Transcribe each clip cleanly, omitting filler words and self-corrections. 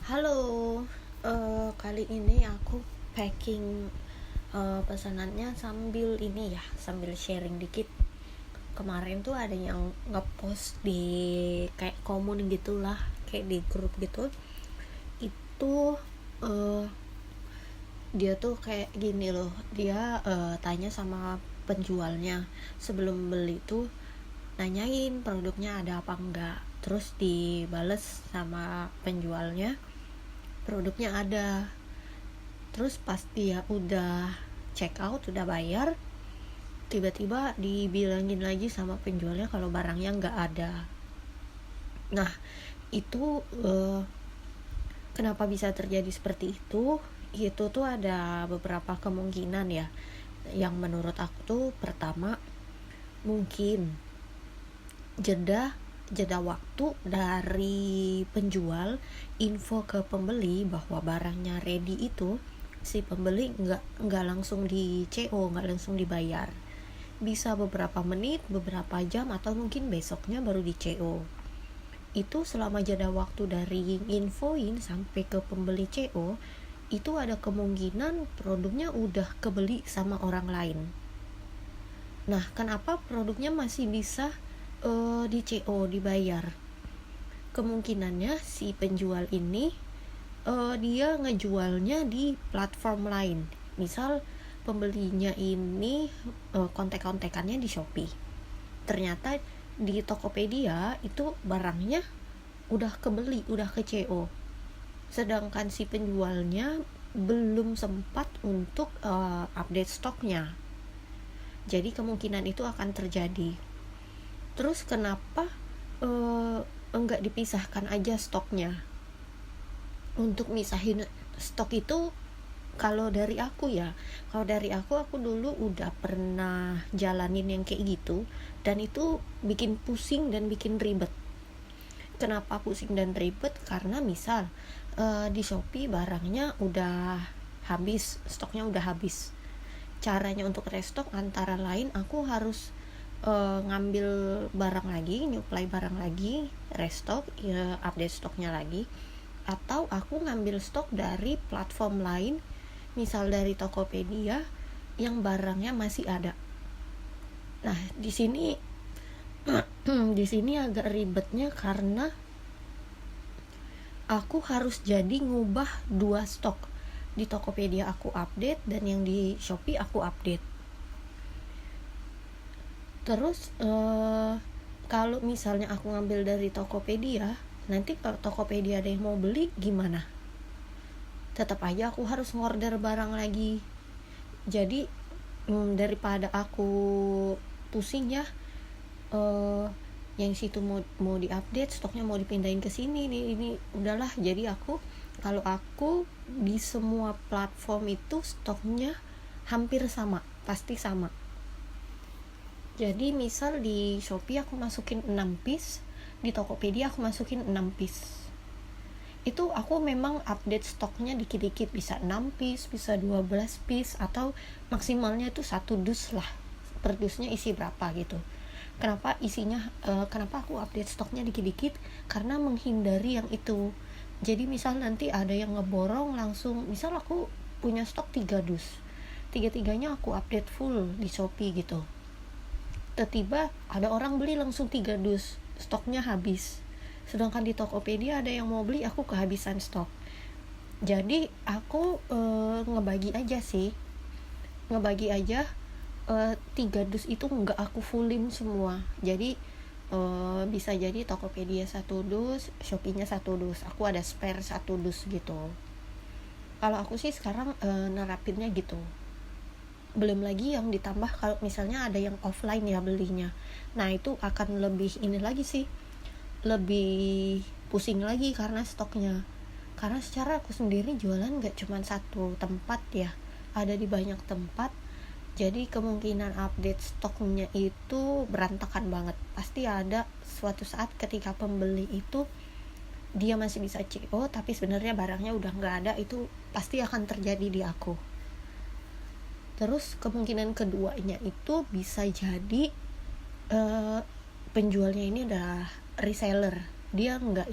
Halo, kali ini aku packing pesanannya sambil sharing dikit. Kemarin tuh ada yang ngepost di kayak komun gitulah, kayak di grup gitu. Itu uh, dia tuh kayak gini loh, dia tanya sama penjualnya sebelum beli tuh, nanyain produknya ada apa enggak. Terus dibales sama penjualnya, produknya ada. Terus pas dia udah check out, udah bayar, tiba-tiba dibilangin lagi sama penjualnya kalau barangnya nggak ada. Nah, itu kenapa bisa terjadi seperti itu? Itu tuh ada beberapa kemungkinan ya. Yang menurut aku tuh, pertama, mungkin jeda waktu dari penjual info ke pembeli bahwa barangnya ready itu, si pembeli nggak langsung di CO, nggak langsung dibayar. Bisa beberapa menit, beberapa jam, atau mungkin besoknya baru di CO. Itu selama jeda waktu dari infoin sampai ke pembeli CO, itu ada kemungkinan produknya udah kebeli sama orang lain. Nah, kenapa produknya masih bisa di CO, dibayar? Kemungkinannya si penjual ini dia ngejualnya di platform lain. Misal pembelinya ini kontek-kontekannya di Shopee. Ternyata di Tokopedia itu barangnya udah kebeli, udah ke CO. Sedangkan si penjualnya belum sempat untuk update stoknya. Jadi kemungkinan itu akan terjadi. Terus kenapa enggak dipisahkan aja stoknya? Untuk misahin stok itu, kalau dari aku dulu udah pernah jalanin yang kayak gitu, dan itu bikin pusing dan bikin ribet. Kenapa pusing dan ribet? Karena misal di Shopee barangnya udah habis, stoknya udah habis. Caranya untuk restock antara lain aku harus ngambil barang lagi, nyuplai barang lagi, restock, update stoknya lagi, atau aku ngambil stok dari platform lain, misal dari Tokopedia yang barangnya masih ada. Nah, di sini agak ribetnya karena aku harus jadi ngubah dua stok. Di Tokopedia aku update, dan yang di Shopee aku update. Terus kalau misalnya aku ngambil dari Tokopedia, nanti kalau Tokopedia ada yang mau beli gimana? Tetap aja aku harus ngorder barang lagi. Jadi daripada aku pusing ya, yang situ mau diupdate, stoknya mau dipindahin ke sini, ini udahlah. Jadi kalau aku di semua platform itu stoknya hampir sama, pasti sama. Jadi misal di Shopee aku masukin 6 piece, di Tokopedia aku masukin 6 piece. Itu aku memang update stoknya dikit-dikit, bisa 6 piece, bisa 12 piece, atau maksimalnya itu 1 dus lah. Per dusnya isi berapa gitu. Kenapa aku update stoknya dikit-dikit? Karena menghindari yang itu. Jadi misal nanti ada yang ngeborong langsung, misal aku punya stok 3 dus, 3-tiganya aku update full di Shopee gitu. Tiba-tiba ada orang beli langsung 3 dus, stoknya habis. Sedangkan di Tokopedia ada yang mau beli, aku kehabisan stok. Jadi aku ngebagi aja 3 dus itu nggak aku fullin semua. Jadi bisa jadi Tokopedia 1 dus, Shopee-nya 1 dus, aku ada spare 1 dus gitu. Kalau aku sih sekarang nerapinnya gitu. Belum lagi yang ditambah kalau misalnya ada yang offline ya belinya. Nah, itu akan lebih lebih pusing lagi karena stoknya. Karena secara aku sendiri jualan gak cuma satu tempat ya, ada di banyak tempat. Jadi kemungkinan update stoknya itu berantakan banget. Pasti ada suatu saat ketika pembeli itu dia masih bisa CO, tapi sebenarnya barangnya udah gak ada. Itu pasti akan terjadi di aku. Terus kemungkinan keduanya itu bisa jadi penjualnya ini adalah reseller. Dia nggak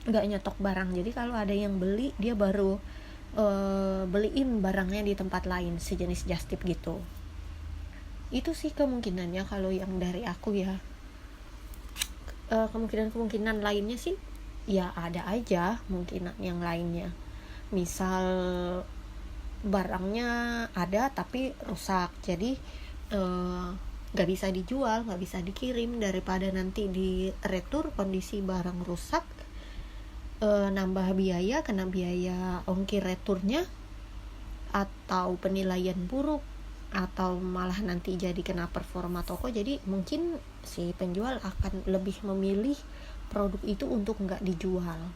nggak nyetok barang. Jadi kalau ada yang beli, dia baru beliin barangnya di tempat lain, sejenis just tip gitu. Itu sih kemungkinannya kalau yang dari aku ya. Kemungkinan lainnya sih ya ada aja kemungkinan yang lainnya. Misal barangnya ada tapi rusak, jadi nggak bisa dijual, nggak bisa dikirim, daripada nanti di retur kondisi barang rusak, nambah biaya, kena biaya ongkir returnya, atau penilaian buruk, atau malah nanti jadi kena performa toko. Jadi mungkin si penjual akan lebih memilih produk itu untuk nggak dijual.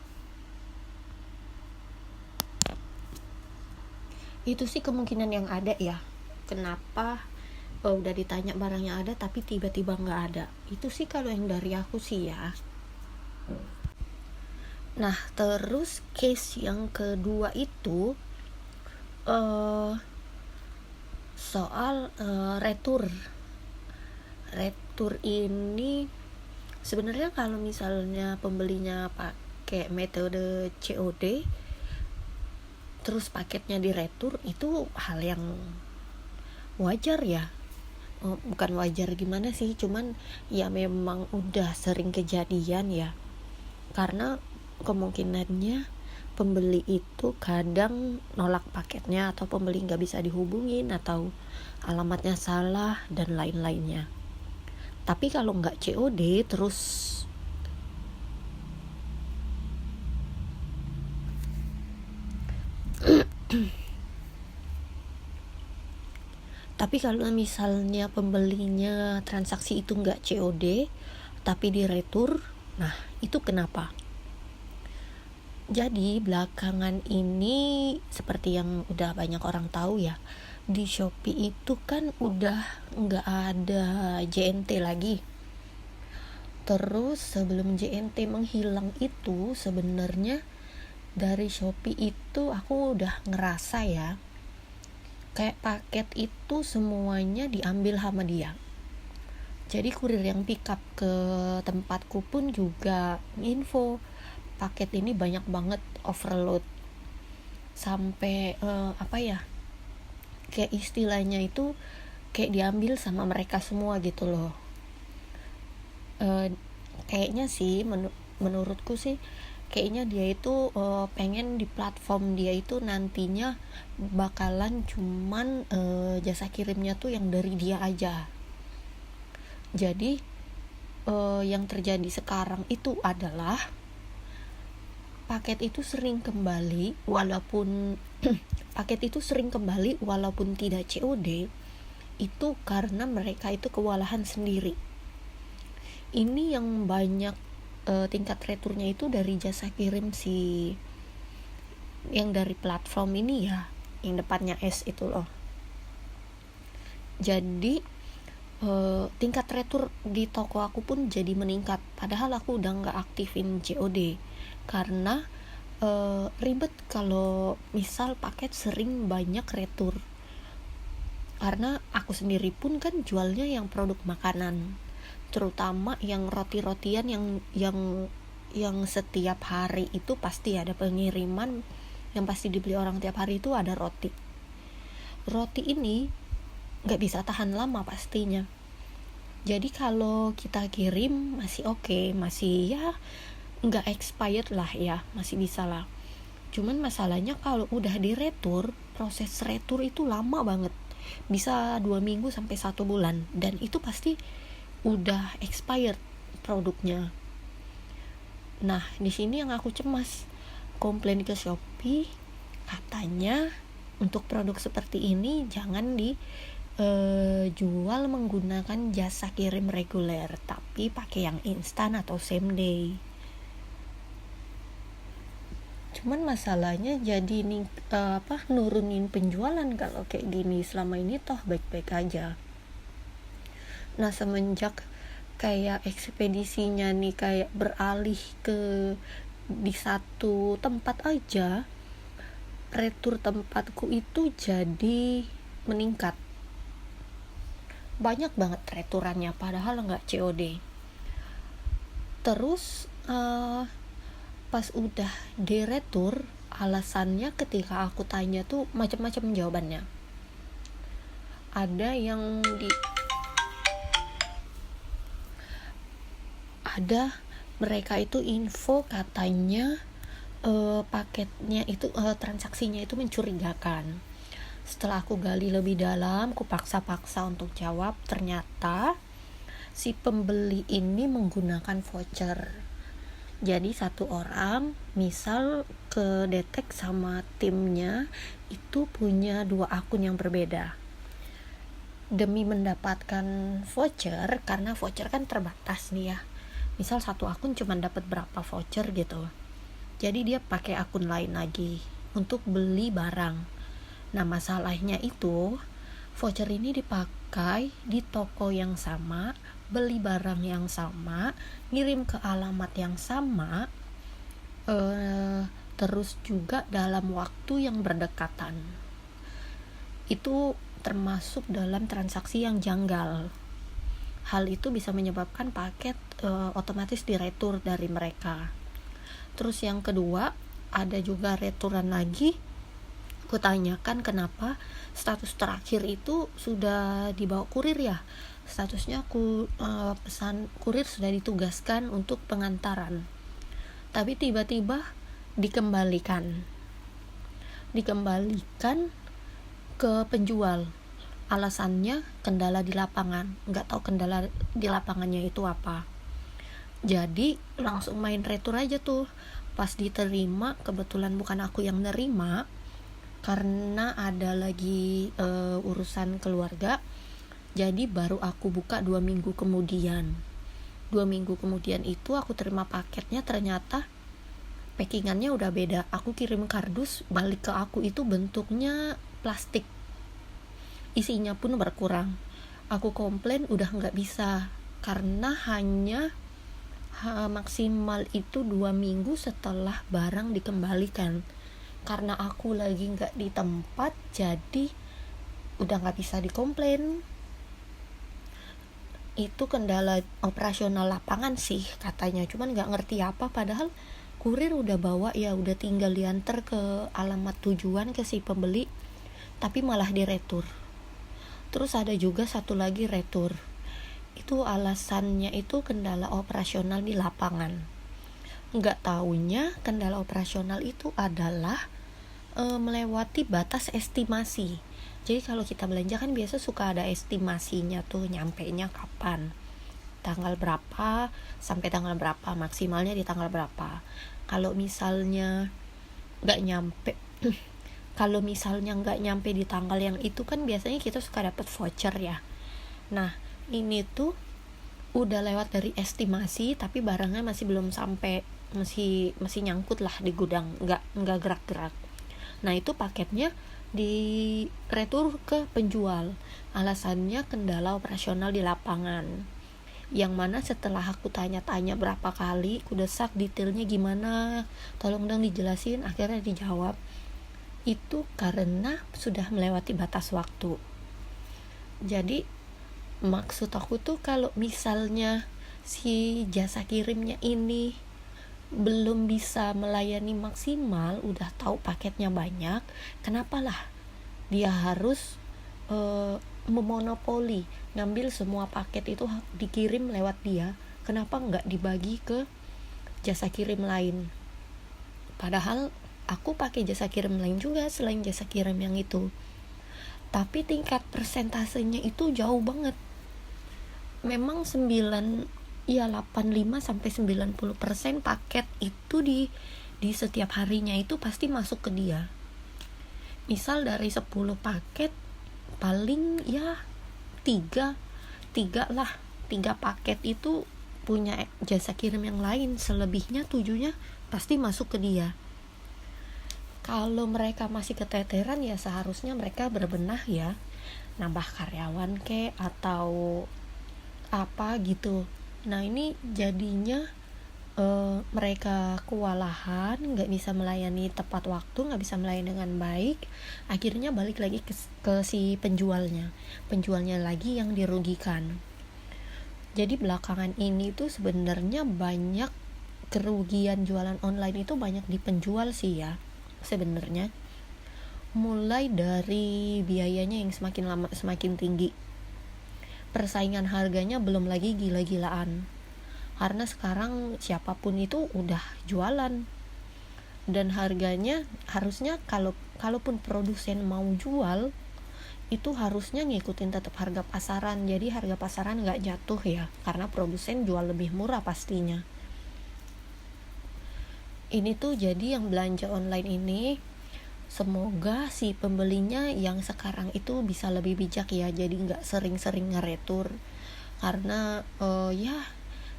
Itu sih kemungkinan yang ada ya. Kenapa udah ditanya barangnya ada tapi tiba-tiba nggak ada. Itu sih kalau yang dari aku sih ya. Nah, terus case yang kedua itu soal retur ini sebenarnya kalau misalnya pembelinya pakai metode COD terus paketnya diretur, itu hal yang wajar ya. Bukan wajar gimana sih, cuman ya memang udah sering kejadian ya. Karena kemungkinannya pembeli itu kadang nolak paketnya, atau pembeli nggak bisa dihubungin, atau alamatnya salah dan lain-lainnya. Tapi kalau nggak COD terus tapi kalau misalnya pembelinya transaksi itu nggak COD tapi diretur, nah itu kenapa? Jadi belakangan ini seperti yang udah banyak orang tahu ya, di Shopee itu kan udah nggak ada JNT lagi. Terus sebelum JNT menghilang itu sebenarnya dari Shopee itu aku udah ngerasa ya, kayak paket itu semuanya diambil sama dia. Jadi kurir yang pick up ke tempatku pun juga info paket ini banyak banget overload, sampai kayak istilahnya itu kayak diambil sama mereka semua gitu loh. Kayaknya sih menurutku sih kayaknya dia itu pengen di platform dia itu nantinya bakalan cuman jasa kirimnya tuh yang dari dia aja. Jadi yang terjadi sekarang itu adalah paket itu sering kembali walaupun tidak COD, itu karena mereka itu kewalahan sendiri. Ini yang banyak tingkat returnya itu dari jasa kirim si yang dari platform ini ya, yang depannya S itu loh. Jadi tingkat retur di toko aku pun jadi meningkat, padahal aku udah nggak aktifin COD karena ribet kalau misal paket sering banyak retur. Karena aku sendiri pun kan jualnya yang produk makanan, terutama yang roti-rotian yang setiap hari itu pasti ada pengiriman, yang pasti dibeli orang tiap hari itu ada roti ini nggak bisa tahan lama pastinya. Jadi kalau kita kirim masih oke, masih ya nggak expired lah ya, masih bisa lah. Cuman masalahnya kalau udah diretur, proses retur itu lama banget, bisa 2 minggu sampai 1 bulan, dan itu pasti udah expired produknya. Nah di sini yang aku cemas, komplain ke Shopee, katanya untuk produk seperti ini jangan dijual menggunakan jasa kirim reguler, tapi pakai yang instan atau same day. Cuman masalahnya jadi nurunin penjualan kalau kayak gini. Selama ini toh baik-baik aja. Nah semenjak kayak ekspedisinya nih kayak beralih ke di satu tempat aja, retur tempatku itu jadi meningkat. Banyak banget returannya padahal nggak COD. Terus Pas udah diretur, alasannya ketika aku tanya tuh macam-macam jawabannya. Ada yang ada mereka itu info katanya paketnya itu transaksinya itu mencurigakan. Setelah aku gali lebih dalam, aku paksa-paksa untuk jawab, ternyata si pembeli ini menggunakan voucher. Jadi satu orang misal kedetek sama timnya itu punya 2 akun yang berbeda. Demi mendapatkan voucher, karena voucher kan terbatas nih ya, misal satu akun cuma dapat berapa voucher gitu, jadi dia pakai akun lain lagi untuk beli barang. Nah masalahnya itu voucher ini dipakai di toko yang sama, beli barang yang sama, ngirim ke alamat yang sama, terus juga dalam waktu yang berdekatan. Itu termasuk dalam transaksi yang janggal. Hal itu bisa menyebabkan paket otomatis diretur dari mereka. Terus yang kedua, ada juga returan lagi. Aku tanyakan kenapa status terakhir itu sudah dibawa kurir ya. Statusnya aku pesan kurir sudah ditugaskan untuk pengantaran. Tapi tiba-tiba dikembalikan ke penjual. Alasannya kendala di lapangan. Nggak tahu kendala di lapangannya itu apa. Jadi langsung main retur aja tuh. Pas diterima, kebetulan bukan aku yang nerima, karena ada lagi urusan keluarga. Jadi baru aku buka 2 minggu kemudian. 2 minggu kemudian itu aku terima paketnya, ternyata packingannya udah beda. Aku kirim kardus, balik ke aku itu bentuknya plastik, isinya pun berkurang. Aku komplain udah nggak bisa, karena hanya maksimal itu 2 minggu setelah barang dikembalikan. Karena aku lagi nggak di tempat, jadi udah nggak bisa dikomplain. Itu kendala operasional lapangan sih katanya, cuman nggak ngerti apa, padahal kurir udah bawa ya, udah tinggal diantar ke alamat tujuan ke si pembeli, tapi malah diretur. Terus ada juga satu lagi retur, itu alasannya itu kendala operasional di lapangan. Nggak taunya kendala operasional itu adalah melewati batas estimasi. Jadi kalau kita belanja kan biasa suka ada estimasinya tuh, nyampenya kapan, tanggal berapa sampai tanggal berapa, maksimalnya di tanggal berapa. Kalau misalnya nggak nyampe di tanggal yang itu kan biasanya kita suka dapat voucher ya. Nah ini tuh udah lewat dari estimasi, tapi barangnya masih belum sampai, masih nyangkut lah di gudang, nggak gerak-gerak. Nah itu paketnya di retur ke penjual, alasannya kendala operasional di lapangan. Yang mana setelah aku tanya-tanya berapa kali, aku desak detailnya gimana, tolong dong dijelasin, akhirnya dijawab itu karena sudah melewati batas waktu. Jadi maksud aku tuh kalau misalnya si jasa kirimnya ini belum bisa melayani maksimal, udah tahu paketnya banyak, kenapalah dia harus memonopoli ngambil semua paket itu dikirim lewat dia? Kenapa nggak dibagi ke jasa kirim lain? Padahal aku pakai jasa kirim lain juga selain jasa kirim yang itu, tapi tingkat persentasenya itu jauh banget. Memang 85 sampai 90% paket itu di setiap harinya itu pasti masuk ke dia. Misal dari 10 paket paling ya 3 paket itu punya jasa kirim yang lain, selebihnya 7-nya pasti masuk ke dia. Kalau mereka masih keteteran ya seharusnya mereka berbenah ya, nambah karyawan atau apa gitu. Nah ini jadinya mereka kewalahan, nggak bisa melayani tepat waktu, nggak bisa melayani dengan baik, akhirnya balik lagi ke si penjualnya lagi yang dirugikan. Jadi belakangan ini tuh sebenarnya banyak kerugian jualan online itu banyak di penjual sih ya sebenarnya. Mulai dari biayanya yang semakin lama semakin tinggi, persaingan harganya belum lagi gila-gilaan, karena sekarang siapapun itu udah jualan, dan harganya harusnya kalaupun produsen mau jual itu harusnya ngikutin tetap harga pasaran, jadi harga pasaran nggak jatuh ya, karena produsen jual lebih murah pastinya. Ini tuh jadi yang belanja online ini, semoga si pembelinya yang sekarang itu bisa lebih bijak ya, jadi nggak sering-sering ngeretur, karena ya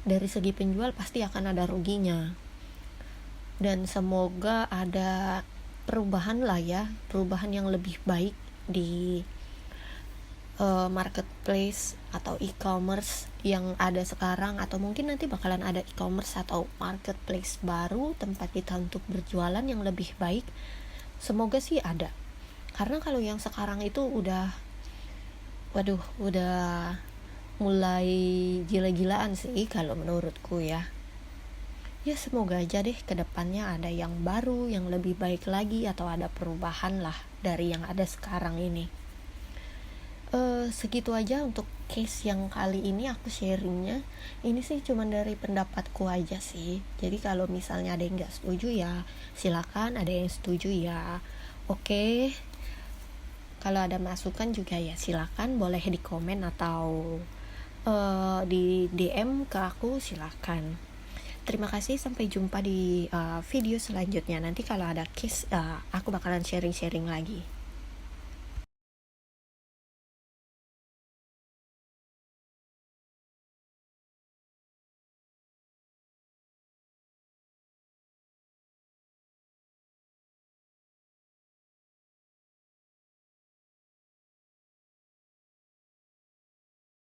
dari segi penjual pasti akan ada ruginya. Dan semoga ada perubahan lah ya, perubahan yang lebih baik di marketplace atau e-commerce yang ada sekarang, atau mungkin nanti bakalan ada e-commerce atau marketplace baru tempat kita untuk berjualan yang lebih baik. Semoga sih ada, karena kalau yang sekarang itu udah mulai gila-gilaan sih kalau menurutku ya. Ya semoga aja deh kedepannya ada yang baru, yang lebih baik lagi, atau ada perubahan lah dari yang ada sekarang ini. Segitu aja untuk case yang kali ini aku sharingnya. Ini sih cuma dari pendapatku aja sih, jadi kalau misalnya ada yang gak setuju ya silakan, ada yang setuju ya oke. Kalau ada masukan juga ya silakan, boleh di komen atau di DM ke aku, silakan. Terima kasih, sampai jumpa di video selanjutnya. Nanti kalau ada case aku bakalan sharing-sharing lagi.